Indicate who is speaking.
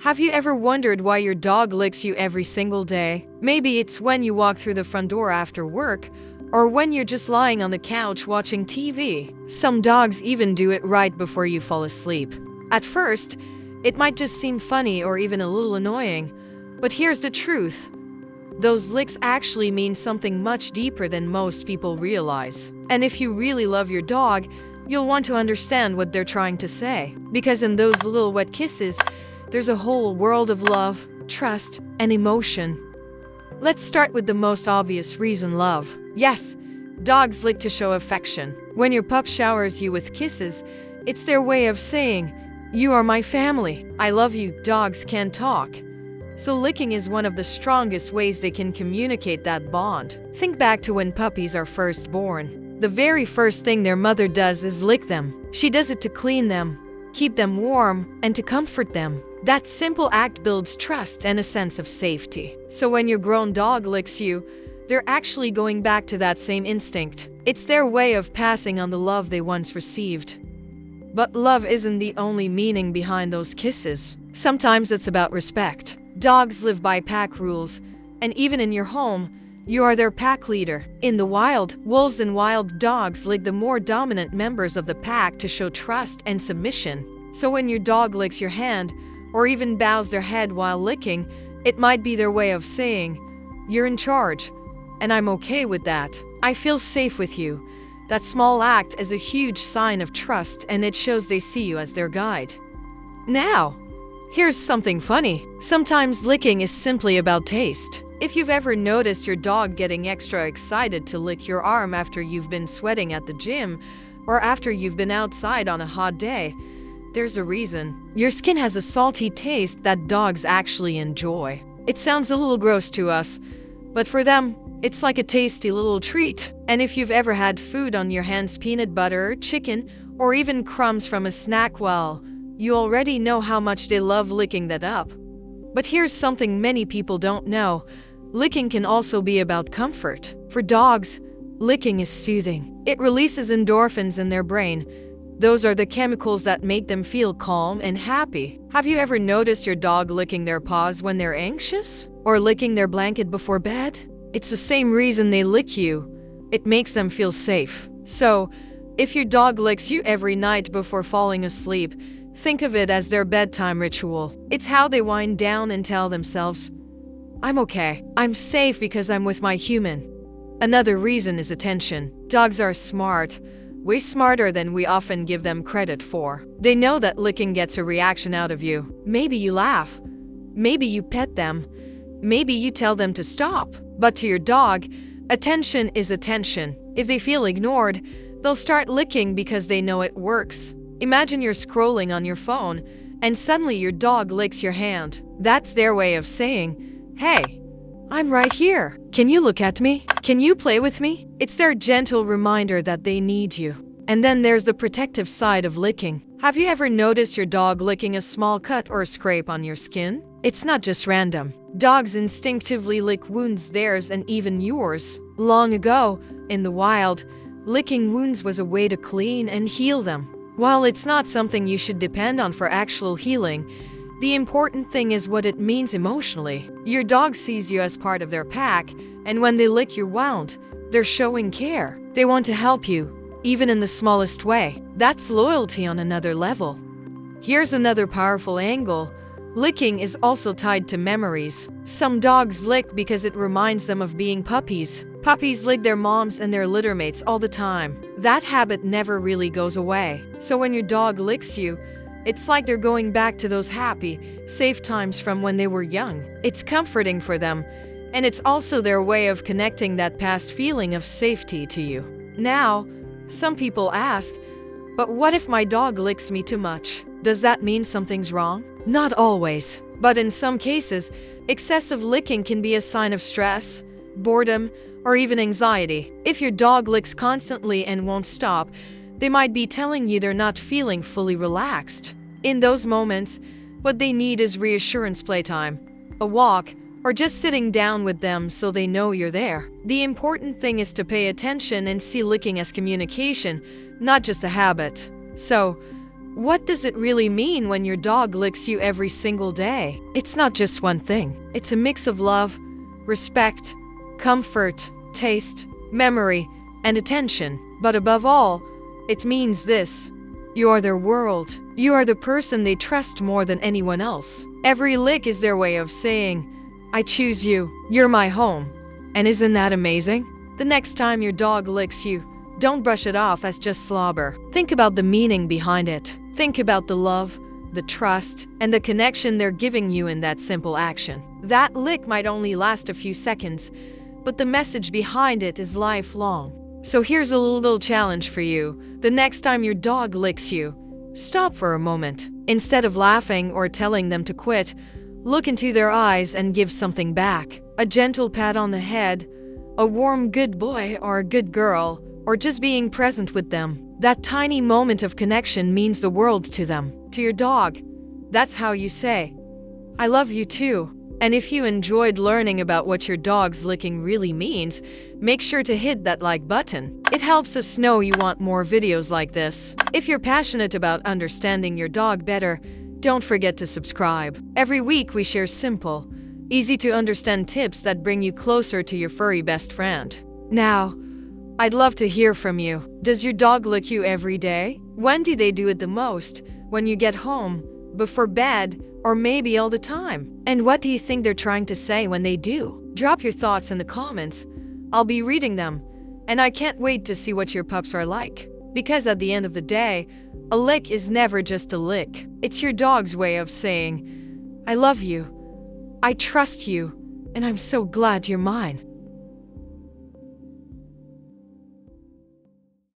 Speaker 1: Have you ever wondered why your dog licks you every single day? Maybe it's when you walk through the front door after work, or when you're just lying on the couch watching TV. Some dogs even do it right before you fall asleep. At first, it might just seem funny or even a little annoying, but here's the truth. Those licks actually mean something much deeper than most people realize. And if you really love your dog, you'll want to understand what they're trying to say. Because in those little wet kisses, there's a whole world of love, trust, and emotion. Let's start with the most obvious reason: love. Yes, dogs lick to show affection. When your pup showers you with kisses, it's their way of saying, "You are my family. I love you." Dogs can't talk, so licking is one of the strongest ways they can communicate that bond. Think back to when puppies are first born. The very first thing their mother does is lick them. She does it to clean them, keep them warm, and to comfort them. That simple act builds trust and a sense of safety. So when your grown dog licks you, they're actually going back to that same instinct. It's their way of passing on the love they once received. But love isn't the only meaning behind those kisses. Sometimes it's about respect. Dogs live by pack rules, and even in your home, you are their pack leader. In the wild, wolves and wild dogs lick the more dominant members of the pack to show trust and submission. So when your dog licks your hand, or even bows their head while licking, it might be their way of saying, "You're in charge, and I'm okay with that. I feel safe with you." That small act is a huge sign of trust, and it shows they see you as their guide. Now, here's something funny. Sometimes licking is simply about taste. If you've ever noticed your dog getting extra excited to lick your arm after you've been sweating at the gym, or after you've been outside on a hot day, there's a reason. Your skin has a salty taste that dogs actually enjoy. It sounds a little gross to us, but for them, it's like a tasty little treat. And if you've ever had food on your hands, peanut butter, chicken, or even crumbs from a snack, well, you already know how much they love licking that up. But here's something many people don't know. Licking can also be about comfort. For dogs, licking is soothing. It releases endorphins in their brain. Those are the chemicals that make them feel calm and happy. Have you ever noticed your dog licking their paws when they're anxious? Or licking their blanket before bed? It's the same reason they lick you. It makes them feel safe. So, if your dog licks you every night before falling asleep, think of it as their bedtime ritual. It's how they wind down and tell themselves, "I'm okay. I'm safe because I'm with my human." Another reason is attention. Dogs are smart. Way smarter than we often give them credit for. They know that licking gets a reaction out of you. Maybe you laugh. Maybe you pet them. Maybe you tell them to stop. But to your dog, attention is attention. If they feel ignored, they'll start licking because they know it works. Imagine you're scrolling on your phone, and suddenly your dog licks your hand. That's their way of saying, "Hey, I'm right here. Can you look at me? Can you play with me?" It's their gentle reminder that they need you. And then there's the protective side of licking. Have you ever noticed your dog licking a small cut or scrape on your skin? It's not just random. Dogs instinctively lick wounds, theirs and even yours. Long ago, in the wild, licking wounds was a way to clean and heal them. While it's not something you should depend on for actual healing, the important thing is what it means emotionally. Your dog sees you as part of their pack, and when they lick your wound, they're showing care. They want to help you, even in the smallest way. That's loyalty on another level. Here's another powerful angle. Licking is also tied to memories. Some dogs lick because it reminds them of being puppies. Puppies lick their moms and their littermates all the time. That habit never really goes away. So when your dog licks you, it's like they're going back to those happy, safe times from when they were young. It's comforting for them, and it's also their way of connecting that past feeling of safety to you. Now, some people ask, but what if my dog licks me too much? Does that mean something's wrong? Not always. But in some cases, excessive licking can be a sign of stress, boredom, or even anxiety. If your dog licks constantly and won't stop, they might be telling you they're not feeling fully relaxed. In those moments, what they need is reassurance playtime, a walk, or just sitting down with them so they know you're there. The important thing is to pay attention and see licking as communication, not just a habit. So, What does it really mean when your dog licks you every single day? It's not just one thing. It's a mix of love, respect, comfort, taste, memory, and attention. But above all, it means this: you are their world. You are the person they trust more than anyone else. Every lick is their way of saying, I choose you. You're my home. And isn't that amazing? The next time your dog licks you, don't brush it off as just slobber. Think about the meaning behind it. Think about the love, the trust, and the connection they're giving you in that simple action. That lick might only last a few seconds, but the message behind it is lifelong. So here's a little challenge for you. The next time your dog licks you, stop for a moment. Instead of laughing or telling them to quit, look into their eyes and give something back. A gentle pat on the head, a warm good boy or a good girl, or just being present with them. That tiny moment of connection means the world to them. To your dog, that's how you say, I love you too. And if you enjoyed learning about what your dog's licking really means, make sure to hit that like button. It helps us know you want more videos like this. If you're passionate about understanding your dog better, don't forget to subscribe. Every week we share simple, easy to understand tips that bring you closer to your furry best friend. Now, I'd love to hear from you. Does your dog lick you every day? When do they do it the most? When you get home? Before bed? Or maybe all the time? And what do you think they're trying to say when they do? Drop your thoughts in the comments. I'll be reading them. And I can't wait to see what your pups are like. Because at the end of the day, a lick is never just a lick. It's your dog's way of saying, I love you, I trust you, and I'm so glad you're mine.